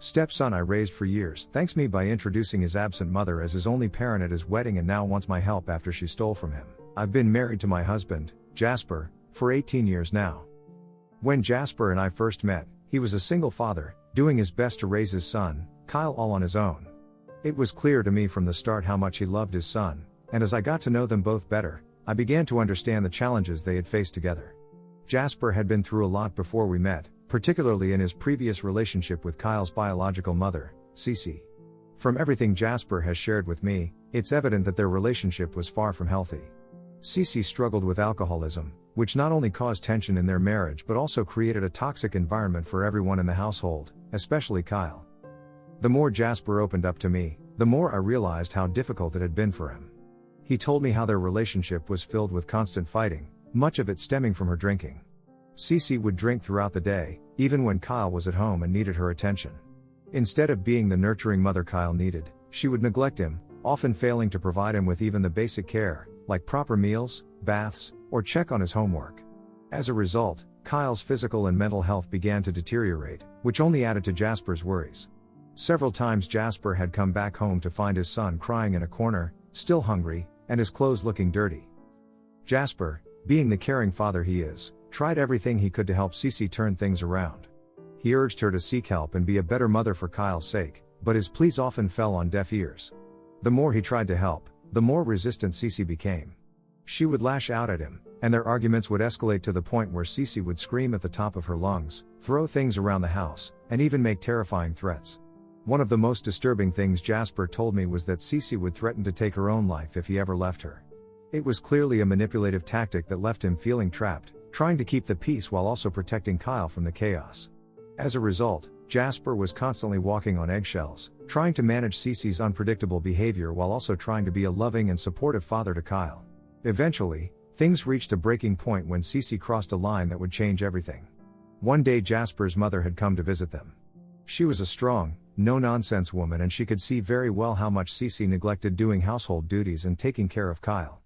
Stepson I raised for years thanks me by introducing his absent mother as his only parent at his wedding and now wants my help after she stole from him. I've been married to my husband, Jasper, for 18 years now. When Jasper and I first met, he was a single father, doing his best to raise his son, Kyle, all on his own. It was clear to me from the start how much he loved his son, and as I got to know them both better, I began to understand the challenges they had faced together. Jasper had been through a lot before we met, particularly in his previous relationship with Kyle's biological mother, Cece. From everything Jasper has shared with me, it's evident that their relationship was far from healthy. Cece struggled with alcoholism, which not only caused tension in their marriage but also created a toxic environment for everyone in the household, especially Kyle. The more Jasper opened up to me, the more I realized how difficult it had been for him. He told me how their relationship was filled with constant fighting, much of it stemming from her drinking. Cece would drink throughout the day, even when Kyle was at home and needed her attention. Instead of being the nurturing mother Kyle needed, she would neglect him, often failing to provide him with even the basic care, like proper meals, baths, or check on his homework. As a result, Kyle's physical and mental health began to deteriorate, which only added to Jasper's worries. Several times Jasper had come back home to find his son crying in a corner, still hungry, and his clothes looking dirty. Jasper, being the caring father he is, tried everything he could to help Cece turn things around. He urged her to seek help and be a better mother for Kyle's sake, but his pleas often fell on deaf ears. The more he tried to help, the more resistant Cece became. She would lash out at him, and their arguments would escalate to the point where Cece would scream at the top of her lungs, throw things around the house, and even make terrifying threats. One of the most disturbing things Jasper told me was that Cece would threaten to take her own life if he ever left her. It was clearly a manipulative tactic that left him feeling trapped, trying to keep the peace while also protecting Kyle from the chaos. As a result, Jasper was constantly walking on eggshells, trying to manage Cece's unpredictable behavior while also trying to be a loving and supportive father to Kyle. Eventually, things reached a breaking point when Cece crossed a line that would change everything. One day Jasper's mother had come to visit them. She was a strong, no-nonsense woman and she could see very well how much Cece neglected doing household duties and taking care of Kyle.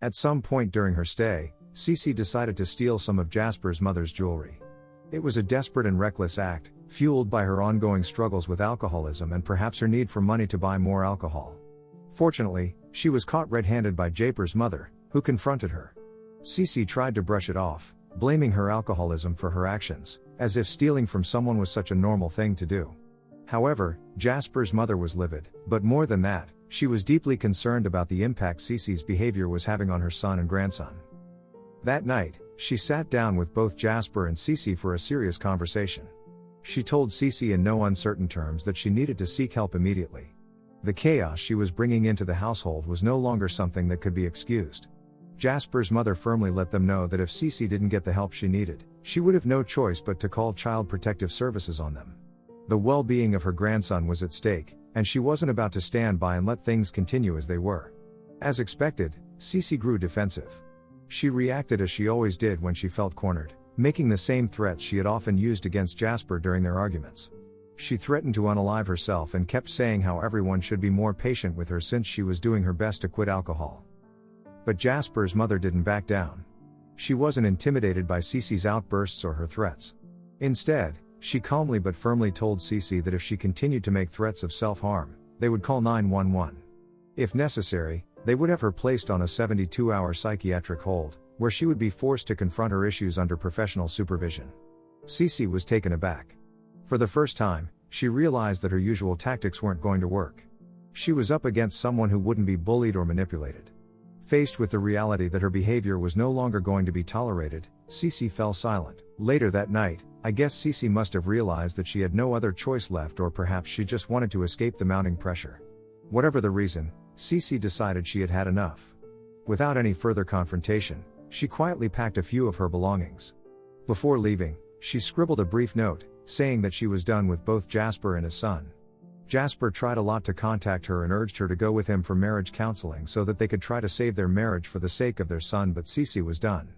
At some point during her stay, Cece decided to steal some of Jasper's mother's jewelry. It was a desperate and reckless act, fueled by her ongoing struggles with alcoholism and perhaps her need for money to buy more alcohol. Fortunately, she was caught red-handed by Jasper's mother, who confronted her. Cece tried to brush it off, blaming her alcoholism for her actions, as if stealing from someone was such a normal thing to do. However, Jasper's mother was livid, but more than that, she was deeply concerned about the impact Cece's behavior was having on her son and grandson. That night, she sat down with both Jasper and Cece for a serious conversation. She told Cece in no uncertain terms that she needed to seek help immediately. The chaos she was bringing into the household was no longer something that could be excused. Jasper's mother firmly let them know that if Cece didn't get the help she needed, she would have no choice but to call Child Protective Services on them. The well-being of her grandson was at stake, and she wasn't about to stand by and let things continue as they were. As expected, Cece grew defensive. She reacted as she always did when she felt cornered, making the same threats she had often used against Jasper during their arguments. She threatened to unalive herself and kept saying how everyone should be more patient with her since she was doing her best to quit alcohol. But Jasper's mother didn't back down. She wasn't intimidated by Cece's outbursts or her threats. Instead, she calmly but firmly told Cece that if she continued to make threats of self-harm, they would call 911. If necessary, they would have her placed on a 72-hour psychiatric hold, where she would be forced to confront her issues under professional supervision. Cece was taken aback. For the first time, she realized that her usual tactics weren't going to work. She was up against someone who wouldn't be bullied or manipulated. Faced with the reality that her behavior was no longer going to be tolerated, Cece fell silent. Later that night, I guess Cece must have realized that she had no other choice left, or perhaps she just wanted to escape the mounting pressure. Whatever the reason, Cece decided she had had enough. Without any further confrontation, she quietly packed a few of her belongings. Before leaving, she scribbled a brief note, saying that she was done with both Jasper and his son. Jasper tried a lot to contact her and urged her to go with him for marriage counseling so that they could try to save their marriage for the sake of their son, but Cece was done.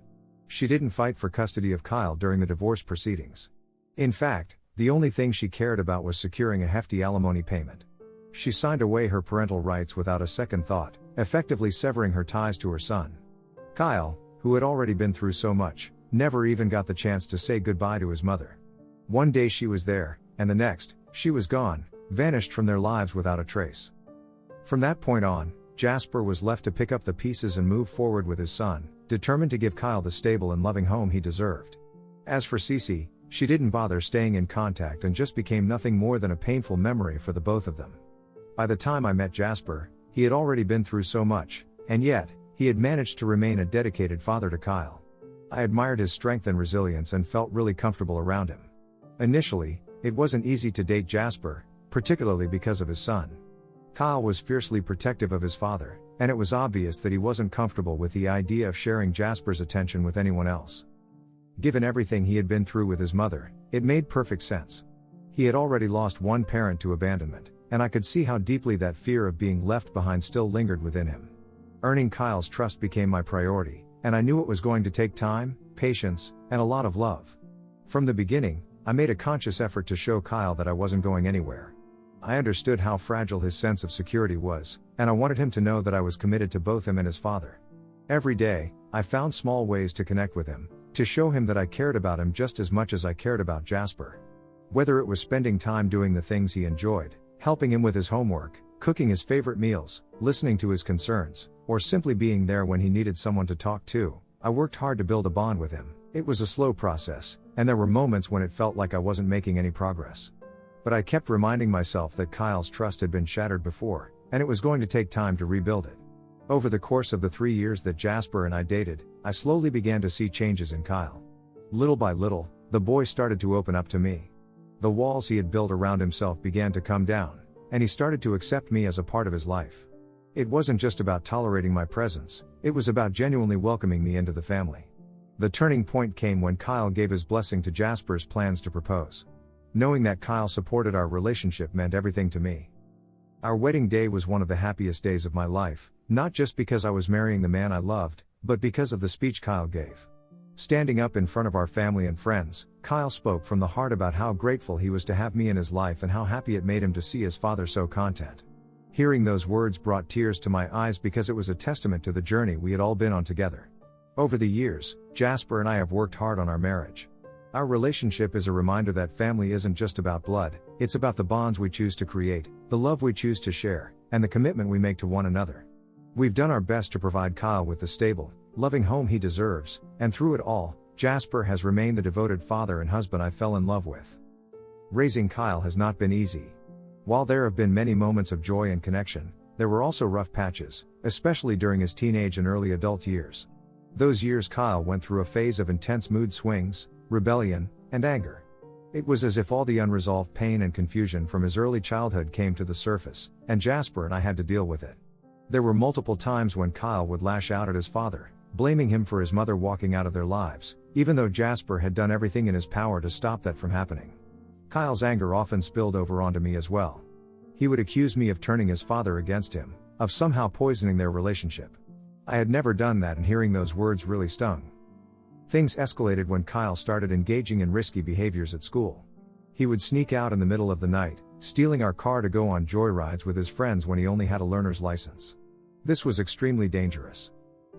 She didn't fight for custody of Kyle during the divorce proceedings. In fact, the only thing she cared about was securing a hefty alimony payment. She signed away her parental rights without a second thought, effectively severing her ties to her son. Kyle, who had already been through so much, never even got the chance to say goodbye to his mother. One day she was there, and the next, She was gone, vanished from their lives without a trace. From that point on, Jasper was left to pick up the pieces and move forward with his son, determined to give Kyle the stable and loving home he deserved. As for Cece, she didn't bother staying in contact and just became nothing more than a painful memory for the both of them. By the time I met Jasper, he had already been through so much, and yet, he had managed to remain a dedicated father to Kyle. I admired his strength and resilience and felt really comfortable around him. Initially, it wasn't easy to date Jasper, particularly because of his son. Kyle was fiercely protective of his father, and it was obvious that he wasn't comfortable with the idea of sharing Jasper's attention with anyone else. Given everything he had been through with his mother, it made perfect sense. He had already lost one parent to abandonment, and I could see how deeply that fear of being left behind still lingered within him. Earning Kyle's trust became my priority, and I knew it was going to take time, patience, and a lot of love. From the beginning, I made a conscious effort to show Kyle that I wasn't going anywhere. I understood how fragile his sense of security was, and I wanted him to know that I was committed to both him and his father. Every day, I found small ways to connect with him, to show him that I cared about him just as much as I cared about Jasper. Whether it was spending time doing the things he enjoyed, helping him with his homework, cooking his favorite meals, listening to his concerns, or simply being there when he needed someone to talk to, I worked hard to build a bond with him. It was a slow process, and there were moments when it felt like I wasn't making any progress. But I kept reminding myself that Kyle's trust had been shattered before, and it was going to take time to rebuild it. Over the course of the 3 years that Jasper and I dated, I slowly began to see changes in Kyle. Little by little, the boy started to open up to me. The walls he had built around himself began to come down, and he started to accept me as a part of his life. It wasn't just about tolerating my presence, it was about genuinely welcoming me into the family. The turning point came when Kyle gave his blessing to Jasper's plans to propose. Knowing that Kyle supported our relationship meant everything to me. Our wedding day was one of the happiest days of my life, not just because I was marrying the man I loved, but because of the speech Kyle gave. Standing up in front of our family and friends, Kyle spoke from the heart about how grateful he was to have me in his life and how happy it made him to see his father so content. Hearing those words brought tears to my eyes because it was a testament to the journey we had all been on together. Over the years, Jasper and I have worked hard on our marriage. Our relationship is a reminder that family isn't just about blood, it's about the bonds we choose to create, the love we choose to share, and the commitment we make to one another. We've done our best to provide Kyle with the stable, loving home he deserves, and through it all, Jasper has remained the devoted father and husband I fell in love with. Raising Kyle has not been easy. While there have been many moments of joy and connection, there were also rough patches, especially during his teenage and early adult years. Those years Kyle went through a phase of intense mood swings, rebellion, and anger. It was as if all the unresolved pain and confusion from his early childhood came to the surface, and Jasper and I had to deal with it. There were multiple times when Kyle would lash out at his father, blaming him for his mother walking out of their lives, even though Jasper had done everything in his power to stop that from happening. Kyle's anger often spilled over onto me as well. He would accuse me of turning his father against him, of somehow poisoning their relationship. I had never done that, and hearing those words really stung. Things escalated when Kyle started engaging in risky behaviors at school. He would sneak out in the middle of the night, stealing our car to go on joyrides with his friends when he only had a learner's license. This was extremely dangerous.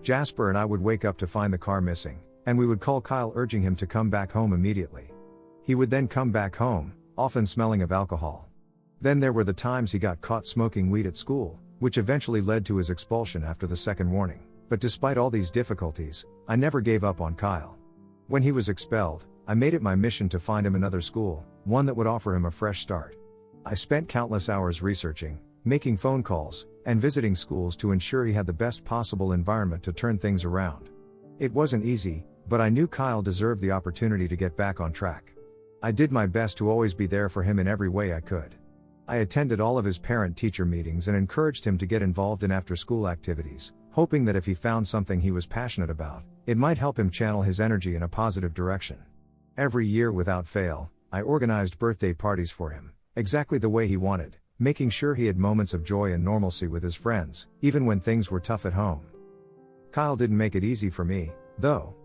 Jasper and I would wake up to find the car missing, and we would call Kyle urging him to come back home immediately. He would then come back home, often smelling of alcohol. Then there were the times he got caught smoking weed at school, which eventually led to his expulsion after the second warning. But despite all these difficulties, I never gave up on Kyle. When he was expelled, I made it my mission to find him another school, one that would offer him a fresh start. I spent countless hours researching, making phone calls, and visiting schools to ensure he had the best possible environment to turn things around. It wasn't easy, but I knew Kyle deserved the opportunity to get back on track. I did my best to always be there for him in every way I could. I attended all of his parent-teacher meetings and encouraged him to get involved in after-school activities, hoping that if he found something he was passionate about, it might help him channel his energy in a positive direction. Every year without fail, I organized birthday parties for him, exactly the way he wanted, making sure he had moments of joy and normalcy with his friends, even when things were tough at home. Kyle didn't make it easy for me, though.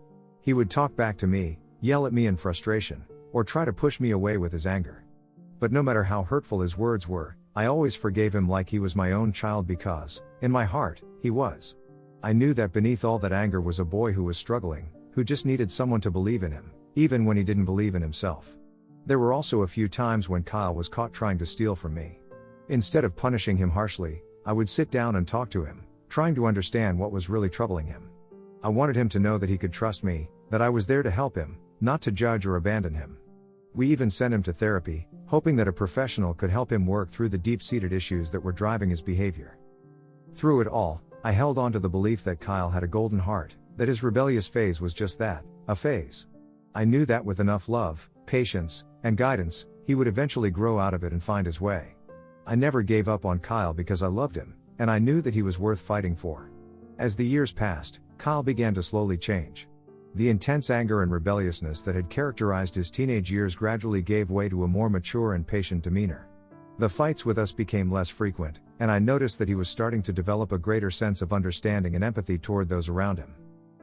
He would talk back to me, yell at me in frustration, or try to push me away with his anger. But no matter how hurtful his words were, I always forgave him like he was my own child because, in my heart, he was. I knew that beneath all that anger was a boy who was struggling, who just needed someone to believe in him, even when he didn't believe in himself. There were also a few times when Kyle was caught trying to steal from me. Instead of punishing him harshly, I would sit down and talk to him, trying to understand what was really troubling him. I wanted him to know that he could trust me, that I was there to help him, not to judge or abandon him. We even sent him to therapy, hoping that a professional could help him work through the deep-seated issues that were driving his behavior. Through it all, I held on to the belief that Kyle had a golden heart, that his rebellious phase was just that, a phase. I knew that with enough love, patience, and guidance, he would eventually grow out of it and find his way. I never gave up on Kyle because I loved him, and I knew that he was worth fighting for. As the years passed, Kyle began to slowly change. The intense anger and rebelliousness that had characterized his teenage years gradually gave way to a more mature and patient demeanor. The fights with us became less frequent, and I noticed that he was starting to develop a greater sense of understanding and empathy toward those around him.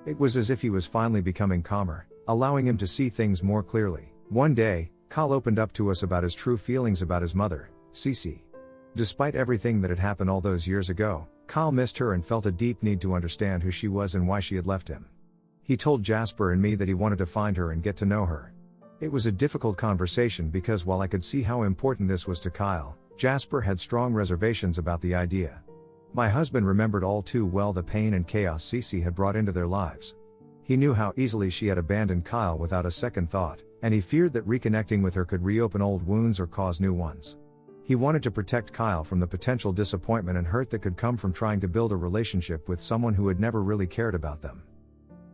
It was as if he was finally becoming calmer, allowing him to see things more clearly. One day, Kyle opened up to us about his true feelings about his mother, Cece. Despite everything that had happened all those years ago, Kyle missed her and felt a deep need to understand who she was and why she had left him. He told Jasper and me that he wanted to find her and get to know her. It was a difficult conversation because while I could see how important this was to Kyle, Jasper had strong reservations about the idea. My husband remembered all too well the pain and chaos Cece had brought into their lives. He knew how easily she had abandoned Kyle without a second thought, and he feared that reconnecting with her could reopen old wounds or cause new ones. He wanted to protect Kyle from the potential disappointment and hurt that could come from trying to build a relationship with someone who had never really cared about them.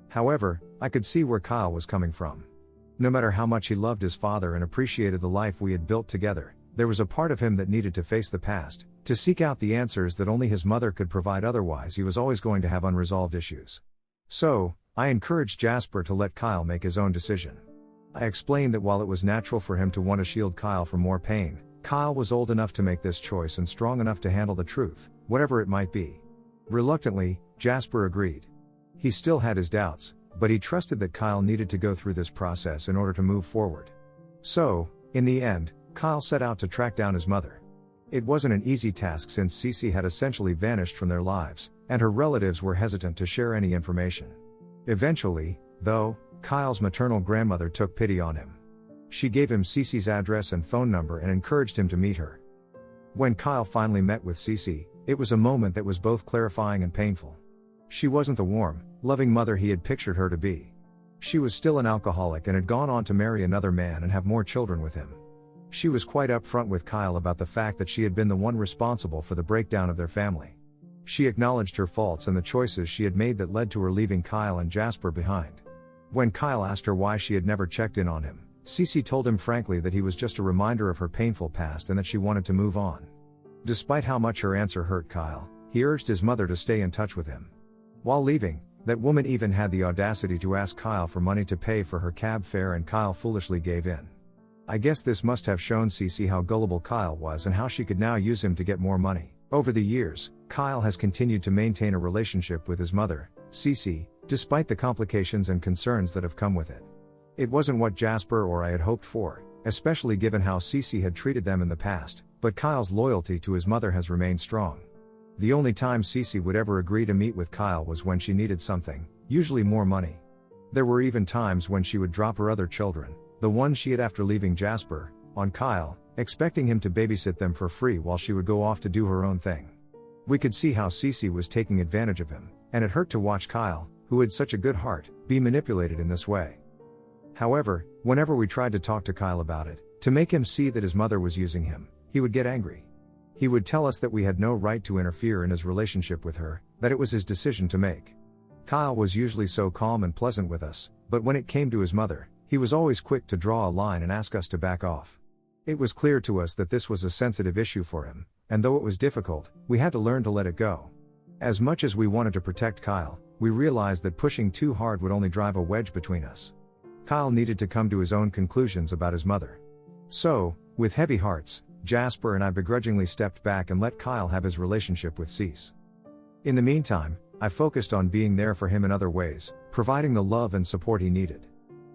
However, I could see where Kyle was coming from. No matter how much he loved his father and appreciated the life we had built together, there was a part of him that needed to face the past, to seek out the answers that only his mother could provide. Otherwise he was always going to have unresolved issues. So, I encouraged Jasper to let Kyle make his own decision. I explained that while it was natural for him to want to shield Kyle from more pain, Kyle was old enough to make this choice and strong enough to handle the truth, whatever it might be. Reluctantly, Jasper agreed. He still had his doubts, but he trusted that Kyle needed to go through this process in order to move forward. So, in the end, Kyle set out to track down his mother. It wasn't an easy task since Cece had essentially vanished from their lives, and her relatives were hesitant to share any information. Eventually, though, Kyle's maternal grandmother took pity on him. She gave him Cece's address and phone number and encouraged him to meet her. When Kyle finally met with Cece, it was a moment that was both clarifying and painful. She wasn't the warm, loving mother he had pictured her to be. She was still an alcoholic and had gone on to marry another man and have more children with him. She was quite upfront with Kyle about the fact that she had been the one responsible for the breakdown of their family. She acknowledged her faults and the choices she had made that led to her leaving Kyle and Jasper behind. When Kyle asked her why she had never checked in on him, Cece told him frankly that he was just a reminder of her painful past and that she wanted to move on. Despite how much her answer hurt Kyle, he urged his mother to stay in touch with him. While leaving, that woman even had the audacity to ask Kyle for money to pay for her cab fare, and Kyle foolishly gave in. I guess this must have shown Cece how gullible Kyle was and how she could now use him to get more money. Over the years, Kyle has continued to maintain a relationship with his mother, Cece, despite the complications and concerns that have come with it. It wasn't what Jasper or I had hoped for, especially given how Cece had treated them in the past, but Kyle's loyalty to his mother has remained strong. The only time Cece would ever agree to meet with Kyle was when she needed something, usually more money. There were even times when she would drop her other children, the ones she had after leaving Jasper, on Kyle, expecting him to babysit them for free while she would go off to do her own thing. We could see how Cece was taking advantage of him, and it hurt to watch Kyle, who had such a good heart, be manipulated in this way. However, whenever we tried to talk to Kyle about it, to make him see that his mother was using him, he would get angry. He would tell us that we had no right to interfere in his relationship with her, that it was his decision to make. Kyle was usually so calm and pleasant with us, but when it came to his mother, he was always quick to draw a line and ask us to back off. It was clear to us that this was a sensitive issue for him, and though it was difficult, we had to learn to let it go. As much as we wanted to protect Kyle, we realized that pushing too hard would only drive a wedge between us. Kyle needed to come to his own conclusions about his mother. So, with heavy hearts, Jasper and I begrudgingly stepped back and let Kyle have his relationship with Cece. In the meantime, I focused on being there for him in other ways, providing the love and support he needed.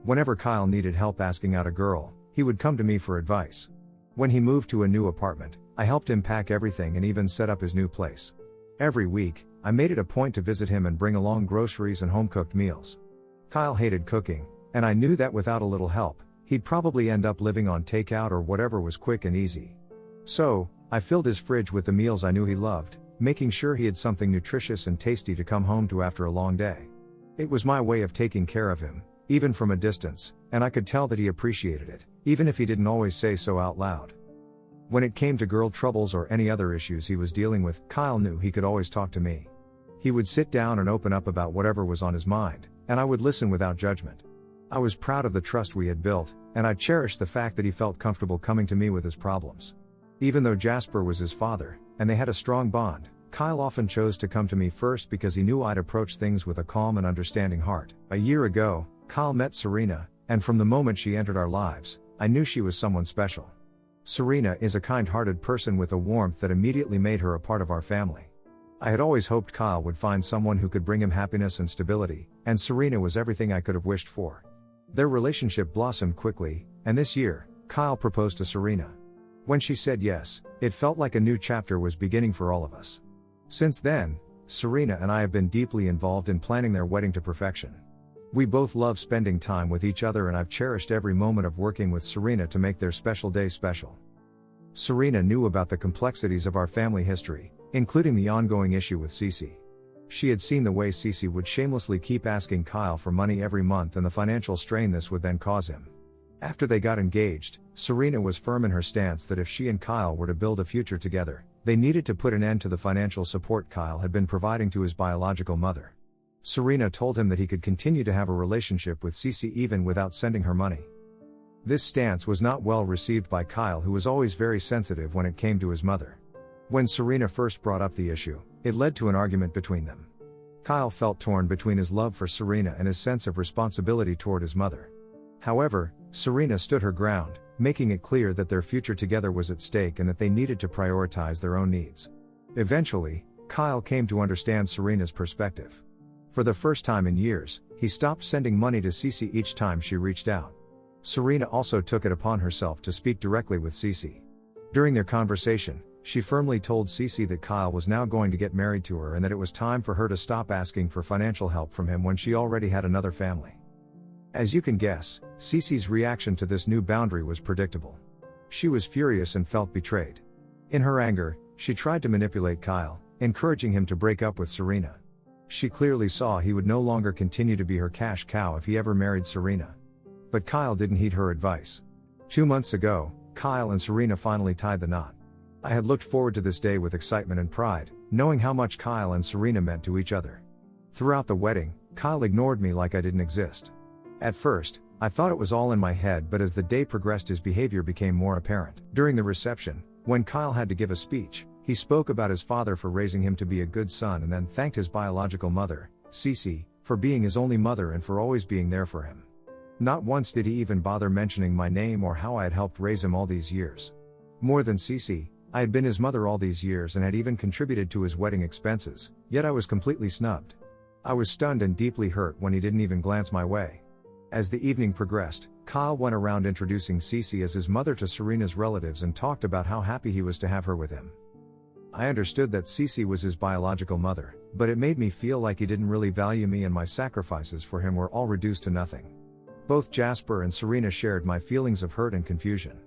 Whenever Kyle needed help asking out a girl, he would come to me for advice. When he moved to a new apartment, I helped him pack everything and even set up his new place. Every week, I made it a point to visit him and bring along groceries and home-cooked meals. Kyle hated cooking, and I knew that without a little help, He'd probably end up living on takeout or whatever was quick and easy. So, I filled his fridge with the meals I knew he loved, making sure he had something nutritious and tasty to come home to after a long day. It was my way of taking care of him, even from a distance, and I could tell that he appreciated it, even if he didn't always say so out loud. When it came to girl troubles or any other issues he was dealing with, Kyle knew he could always talk to me. He would sit down and open up about whatever was on his mind, and I would listen without judgment. I was proud of the trust we had built, and I cherished the fact that he felt comfortable coming to me with his problems. Even though Jasper was his father, and they had a strong bond, Kyle often chose to come to me first because he knew I'd approach things with a calm and understanding heart. A year ago, Kyle met Serena, and from the moment she entered our lives, I knew she was someone special. Serena is a kind-hearted person with a warmth that immediately made her a part of our family. I had always hoped Kyle would find someone who could bring him happiness and stability, and Serena was everything I could have wished for. Their relationship blossomed quickly, and this year, Kyle proposed to Serena. When she said yes, it felt like a new chapter was beginning for all of us. Since then, Serena and I have been deeply involved in planning their wedding to perfection. We both love spending time with each other, and I've cherished every moment of working with Serena to make their special day special. Serena knew about the complexities of our family history, including the ongoing issue with Cece. She had seen the way Cece would shamelessly keep asking Kyle for money every month and the financial strain this would then cause him. After they got engaged, Serena was firm in her stance that if she and Kyle were to build a future together, they needed to put an end to the financial support Kyle had been providing to his biological mother. Serena told him that he could continue to have a relationship with Cece even without sending her money. This stance was not well received by Kyle, who was always very sensitive when it came to his mother. When Serena first brought up the issue, it led to an argument between them. Kyle felt torn between his love for Serena and his sense of responsibility toward his mother. However, Serena stood her ground, making it clear that their future together was at stake and that they needed to prioritize their own needs. Eventually, Kyle came to understand Serena's perspective. For the first time in years, he stopped sending money to Cece each time she reached out. Serena also took it upon herself to speak directly with Cece. During their conversation, she firmly told Cece that Kyle was now going to get married to her and that it was time for her to stop asking for financial help from him when she already had another family. As you can guess, Cece's reaction to this new boundary was predictable. She was furious and felt betrayed. In her anger, she tried to manipulate Kyle, encouraging him to break up with Serena. She clearly saw he would no longer continue to be her cash cow if he ever married Serena. But Kyle didn't heed her advice. 2 months ago, Kyle and Serena finally tied the knot. I had looked forward to this day with excitement and pride, knowing how much Kyle and Serena meant to each other. Throughout the wedding, Kyle ignored me like I didn't exist. At first, I thought it was all in my head, but as the day progressed his behavior became more apparent. During the reception, when Kyle had to give a speech, he spoke about his father for raising him to be a good son and then thanked his biological mother, Cece, for being his only mother and for always being there for him. Not once did he even bother mentioning my name or how I had helped raise him all these years. More than Cece, I had been his mother all these years and had even contributed to his wedding expenses, yet I was completely snubbed. I was stunned and deeply hurt when he didn't even glance my way. As the evening progressed, Kyle went around introducing Cece as his mother to Serena's relatives and talked about how happy he was to have her with him. I understood that Cece was his biological mother, but it made me feel like he didn't really value me and my sacrifices for him were all reduced to nothing. Both Jasper and Serena shared my feelings of hurt and confusion.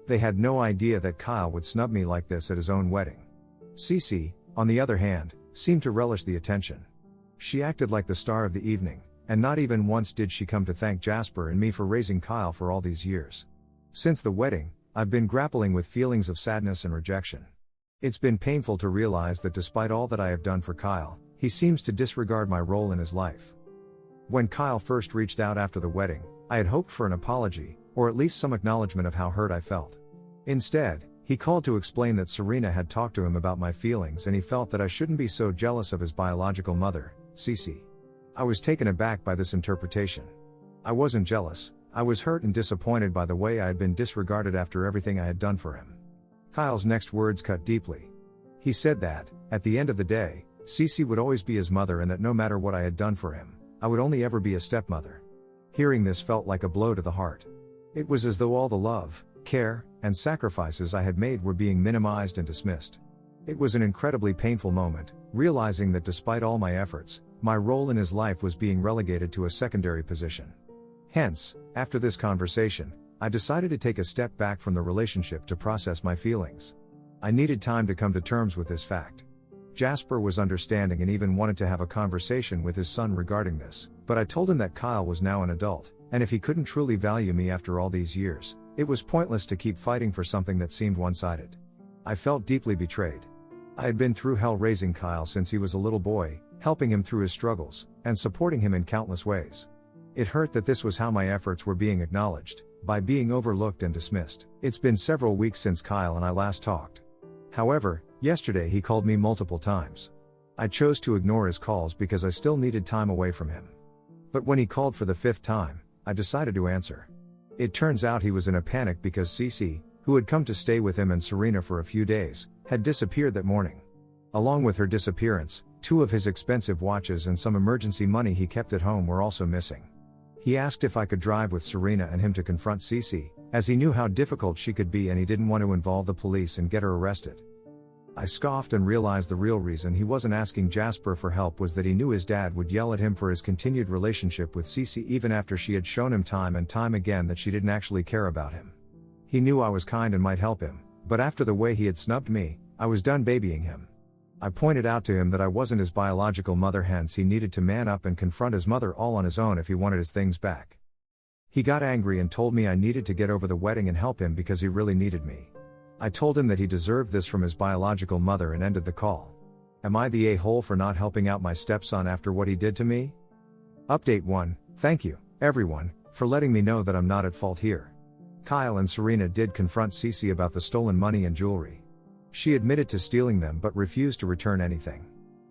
They had no idea that Kyle would snub me like this at his own wedding. Cece, on the other hand, seemed to relish the attention. She acted like the star of the evening, and not even once did she come to thank Jasper and me for raising Kyle for all these years. Since the wedding, I've been grappling with feelings of sadness and rejection. It's been painful to realize that despite all that I have done for Kyle, he seems to disregard my role in his life. When Kyle first reached out after the wedding, I had hoped for an apology, or at least some acknowledgement of how hurt I felt. Instead, he called to explain that Serena had talked to him about my feelings and he felt that I shouldn't be so jealous of his biological mother, Cece. I was taken aback by this interpretation. I wasn't jealous, I was hurt and disappointed by the way I had been disregarded after everything I had done for him. Kyle's next words cut deeply. He said that, at the end of the day, Cece would always be his mother and that no matter what I had done for him, I would only ever be a stepmother. Hearing this felt like a blow to the heart. It was as though all the love, care, and sacrifices I had made were being minimized and dismissed. It was an incredibly painful moment, realizing that despite all my efforts, my role in his life was being relegated to a secondary position. Hence, after this conversation, I decided to take a step back from the relationship to process my feelings. I needed time to come to terms with this fact. Jasper was understanding and even wanted to have a conversation with his son regarding this, but I told him that Kyle was now an adult, and if he couldn't truly value me after all these years, it was pointless to keep fighting for something that seemed one-sided. I felt deeply betrayed. I had been through hell raising Kyle since he was a little boy, helping him through his struggles, and supporting him in countless ways. It hurt that this was how my efforts were being acknowledged, by being overlooked and dismissed. It's been several weeks since Kyle and I last talked. However, yesterday he called me multiple times. I chose to ignore his calls because I still needed time away from him. But when he called for the 5th time, I decided to answer. It turns out he was in a panic because Cece, who had come to stay with him and Serena for a few days, had disappeared that morning. Along with her disappearance, 2 of his expensive watches and some emergency money he kept at home were also missing. He asked if I could drive with Serena and him to confront Cece, as he knew how difficult she could be and he didn't want to involve the police and get her arrested. I scoffed and realized the real reason he wasn't asking Jasper for help was that he knew his dad would yell at him for his continued relationship with Cece even after she had shown him time and time again that she didn't actually care about him. He knew I was kind and might help him, but after the way he had snubbed me, I was done babying him. I pointed out to him that I wasn't his biological mother, hence he needed to man up and confront his mother all on his own if he wanted his things back. He got angry and told me I needed to get over the wedding and help him because he really needed me. I told him that he deserved this from his biological mother and ended the call. Am I the a-hole for not helping out my stepson after what he did to me? Update 1, thank you, everyone, for letting me know that I'm not at fault here. Kyle and Serena did confront Cece about the stolen money and jewelry. She admitted to stealing them but refused to return anything.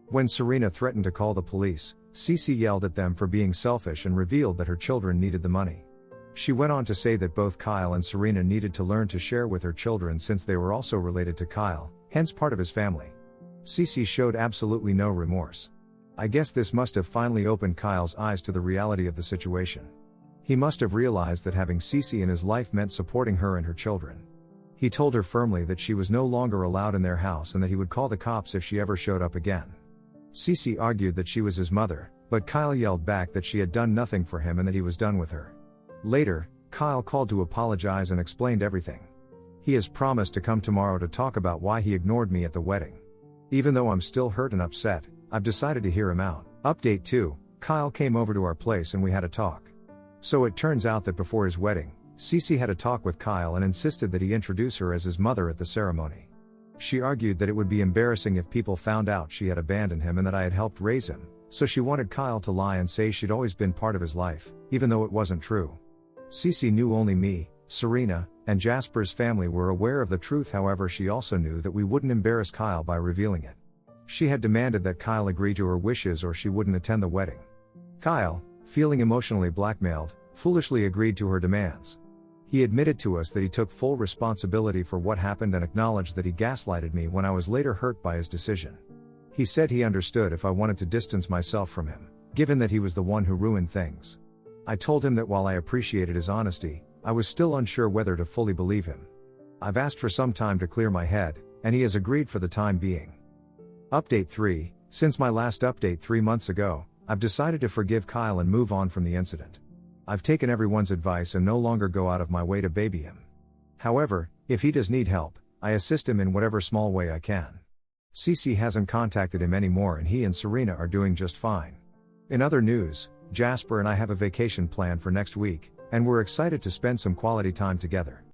When Serena threatened to call the police, Cece yelled at them for being selfish and revealed that her children needed the money. She went on to say that both Kyle and Serena needed to learn to share with her children since they were also related to Kyle, hence part of his family. Cece showed absolutely no remorse. I guess this must have finally opened Kyle's eyes to the reality of the situation. He must have realized that having Cece in his life meant supporting her and her children. He told her firmly that she was no longer allowed in their house and that he would call the cops if she ever showed up again. Cece argued that she was his mother, but Kyle yelled back that she had done nothing for him and that he was done with her. Later, Kyle called to apologize and explained everything. He has promised to come tomorrow to talk about why he ignored me at the wedding. Even though I'm still hurt and upset, I've decided to hear him out. Update 2, Kyle came over to our place and we had a talk. So it turns out that before his wedding, Cece had a talk with Kyle and insisted that he introduce her as his mother at the ceremony. She argued that it would be embarrassing if people found out she had abandoned him and that I had helped raise him, so she wanted Kyle to lie and say she'd always been part of his life, even though it wasn't true. Cece knew only me, Serena, and Jasper's family were aware of the truth, however she also knew that we wouldn't embarrass Kyle by revealing it. She had demanded that Kyle agree to her wishes or she wouldn't attend the wedding. Kyle, feeling emotionally blackmailed, foolishly agreed to her demands. He admitted to us that he took full responsibility for what happened and acknowledged that he gaslighted me when I was later hurt by his decision. He said he understood if I wanted to distance myself from him, given that he was the one who ruined things. I told him that while I appreciated his honesty, I was still unsure whether to fully believe him. I've asked for some time to clear my head, and he has agreed for the time being. Update 3, since my last update 3 months ago, I've decided to forgive Kyle and move on from the incident. I've taken everyone's advice and no longer go out of my way to baby him. However, if he does need help, I assist him in whatever small way I can. Cece hasn't contacted him anymore and he and Serena are doing just fine. In other news, Jasper and I have a vacation planned for next week, and we're excited to spend some quality time together.